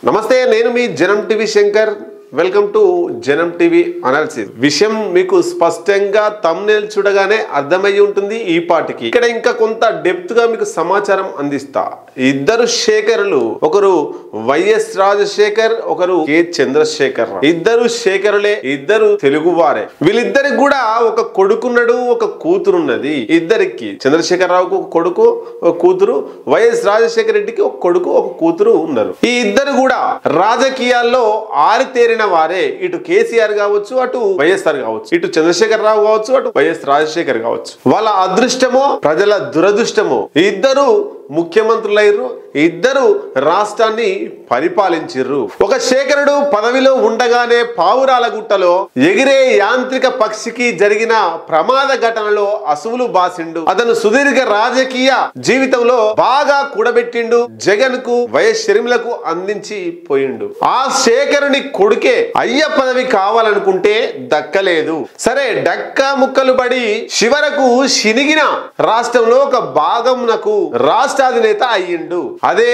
నమస్తే, నేను మీ జనం టీవీ శంకర్. వెల్కమ్ టు జనం టీవీ అనాలిసిస్. విషయం మీకు స్పష్టంగా థంబ్నెయిల్ చూడగానే అర్థమయ్యి ఉంటుంది. ఈ పాటికి ఇక్కడ ఇంకా కొంత డెప్త్ గా మీకు సమాచారం అందిస్తా. ఇద్దరు శేఖరులు, ఒకరు వైఎస్ రాజశేఖర్, ఒకరు కె చంద్రశేఖర్. ఇద్దరు శేఖరులే, ఇద్దరు తెలుగు వారే. వీళ్ళిద్దరికి కూడా ఒక కొడుకున్నాడు, ఒక కూతురున్నది. ఇద్దరికి, చంద్రశేఖర్ రావుకు ఒక కొడుకు, ఒక కూతురు, వైఎస్ రాజశేఖర రెడ్డికి ఒక కొడుకు, ఒక కూతురు ఉన్నారు. ఈ ఇద్దరు కూడా రాజకీయాల్లో ఆరితేరిన వారే. ఇటు కేసీఆర్ కావచ్చు, అటు వైఎస్ఆర్ కావచ్చు, ఇటు చంద్రశేఖర్ రావు కావచ్చు, అటు వైఎస్ రాజశేఖర్ కావచ్చు. వాళ్ళ అదృష్టమో ప్రజల దురదృష్టమో ఇద్దరు ముఖ్యమంత్రులయ్యారు, ఇద్దరు రాష్ట్రాన్ని పరిపాలించిర్రు. ఒక శేఖరుడు పదవిలో ఉండగానే పావురాల గుట్టలో ఎగిరే యాంత్రిక పక్షికి జరిగిన ప్రమాద ఘటనలో అసువులు బాసిండు. అతను సుదీర్ఘ రాజకీయ జీవితంలో బాగా కూడబెట్టిండు. జగన్ కు, వైఎస్ షర్మిలకు అందించి పోయిండు. ఆ శేఖరుని కొడుకే అయ్య పదవి కావాలనుకుంటే దక్కలేదు. సరే, డక్కా ముక్కలు పడి చివరకు శినిగిన రాష్ట్రంలో ఒక భాగంనకు రాష్ట్రాధినేత అయ్యిండు. అదే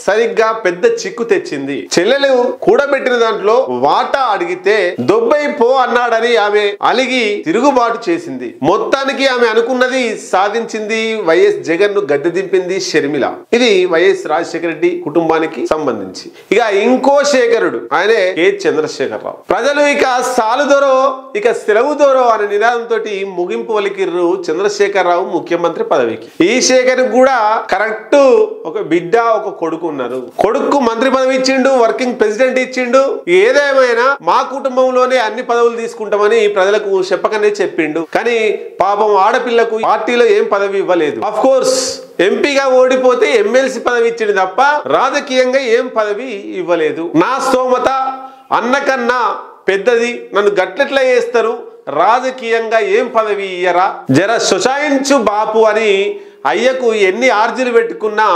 సరిగ్గా పెద్ద చిక్కు తెచ్చింది. చెల్లెలు కూడబెట్టిన దాంట్లో వాటా అడిగితే దొబ్బై పో అన్నాడని ఆమె అలిగి తిరుగుబాటు చేసింది. మొత్తానికి ఆమె అనుకున్నది సాధించింది. వైఎస్ జగన్ ను గద్దె దింపింది షర్మిల. ఇది వైఎస్ రాజశేఖర రెడ్డి కుటుంబానికి సంబంధించి. ఇక ఇంకో శేఖరుడు, ఆయనే కె చంద్రశేఖర్ రావు. ప్రజలు ఇక సాలుదోరో, ఇక సెలవు దోరో అనే నినాదంతో ముగింపు వలికిర్రు చంద్రశేఖర్ రావు ముఖ్యమంత్రి పదవికి. ఈ శేఖర్ కూడా కరెక్ట్ ఒక బిడ్డ, ఒక కొడుకు ఉన్నారు. కొడుకు మంత్రి పదవి ఇచ్చిండు, వర్కింగ్ ప్రెసిడెంట్ ఇచ్చిండు. ఏదేమైనా మా కుటుంబంలోనే అన్ని పదవులు తీసుకుంటామని ప్రజలకు చెప్పకనే చెప్పిండు. కానీ పాపం ఆడపిల్లకు పార్టీలో ఏం పదవి ఇవ్వలేదు. ఆఫ్ కోర్స్ ఎంపీగా ఓడిపోతే ఎమ్మెల్సీ పదవి ఇచ్చింది తప్ప రాజకీయంగా ఏం పదవి ఇవ్వలేదు. నా స్తోమత అన్నకన్నా పెద్దది, నన్ను గట్లెట్లా చేస్తారు, రాజకీయంగా ఏం పదవి ఇయ్యరా, జర శొషాయించు బాపు అని అయ్యకు ఎన్ని ఆర్జీలు పెట్టుకున్నా,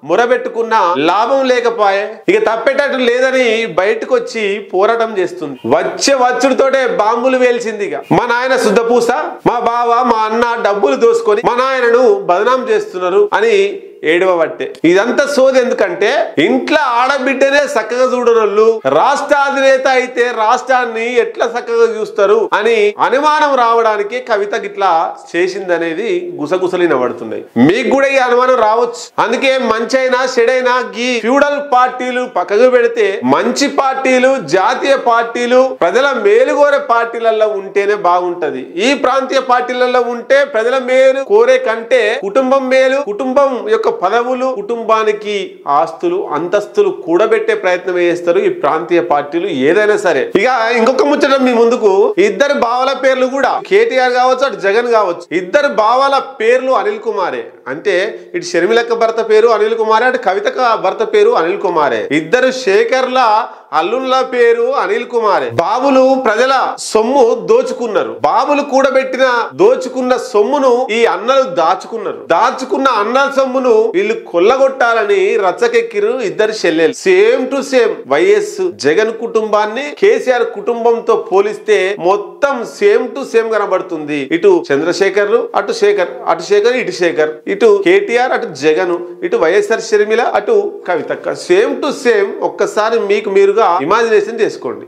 మొరబెట్టుకున్నా లాభం లేకపోయే. ఇక తప్పేటట్టు లేదని బయటకు వచ్చి పోరాటం చేస్తుంది. వచ్చుడితోటే బాంబులు వేల్చింది. ఇక మా నాయన శుద్ధపూస, మా బావ, మా అన్న డబ్బులు దోసుకొని మా నాయనను బదనాం చేస్తున్నారు అని ఏడవబట్టే. ఇదంతా సోది. ఎందుకంటే ఇంట్లో ఆడబిడ్డనే చక్కగా చూడనోళ్ళు రాష్ట్రాధినేత అయితే రాష్ట్రాన్ని ఎట్లా చక్కగా చూస్తారు అని అనుమానం రావడానికి కవిత గిట్లా చేసిందనేది గుసగుసలినబడుతున్నాయి. మీకు కూడా ఈ అనుమానం రావచ్చు. అందుకే మంచైనా చెడైనా గీ ఫ్యూడల్ పార్టీలు పక్కకు పెడితే మంచి పార్టీలు, జాతీయ పార్టీలు, ప్రజల మేలుగోరే పార్టీలలో ఉంటేనే బాగుంటది. ఈ ప్రాంతీయ పార్టీలలో ఉంటే ప్రజల మేలు కోరే కంటే కుటుంబం మేలు, కుటుంబం యొక్క పదవులు, కుటుంబానికి ఆస్తులు, అంతస్తులు కూడబెట్టే ప్రయత్నం చేస్తారు ఈ ప్రాంతీయ పార్టీలు ఏదైనా సరే. ఇక ఇంకొక ముచ్చట మీ ముందుకు, ఇద్దరు బావల పేర్లు కూడా, కేటీఆర్ కావచ్చు, అటు జగన్ కావచ్చు, ఇద్దరు బావల పేర్లు అనిల్ కుమారే. అంటే ఇటు షర్మిలక్క భర్త పేరు అనిల్ కుమారే, అటు కవితక భర్త పేరు అనిల్ కుమారే. ఇద్దరు శేఖర్ల అల్లుళ్ళ పేరు అనిల్ కుమారే. బాబులు ప్రజల సొమ్ము దోచుకున్నారు. బాబులు కూడబెట్టిన దోచుకున్న సొమ్మును ఈ అన్నలు దాచుకున్నారు. దాచుకున్న అన్నల సొమ్మును వీళ్ళు కొల్లగొట్టాలని రచ్చకెక్కిరు ఇద్దరు చెల్లెలు. Same to same YS Jagan కుటుంబాన్ని కేసీఆర్ కుటుంబంతో పోలిస్తే మొత్తం సేమ్ టు సేమ్ కనబడుతుంది. ఇటు చంద్రశేఖర్, అటు శేఖర్, అటు శేఖర్, ఇటు శేఖర్, ఇటు కేటీఆర్, అటు జగన్, ఇటు వైఎస్ఆర్ షర్మిల, అటు కవితక్క. Same to same. ఒక్కసారి మీకు మీరుగా ఇమాజినేషన్ చేసుకోండి.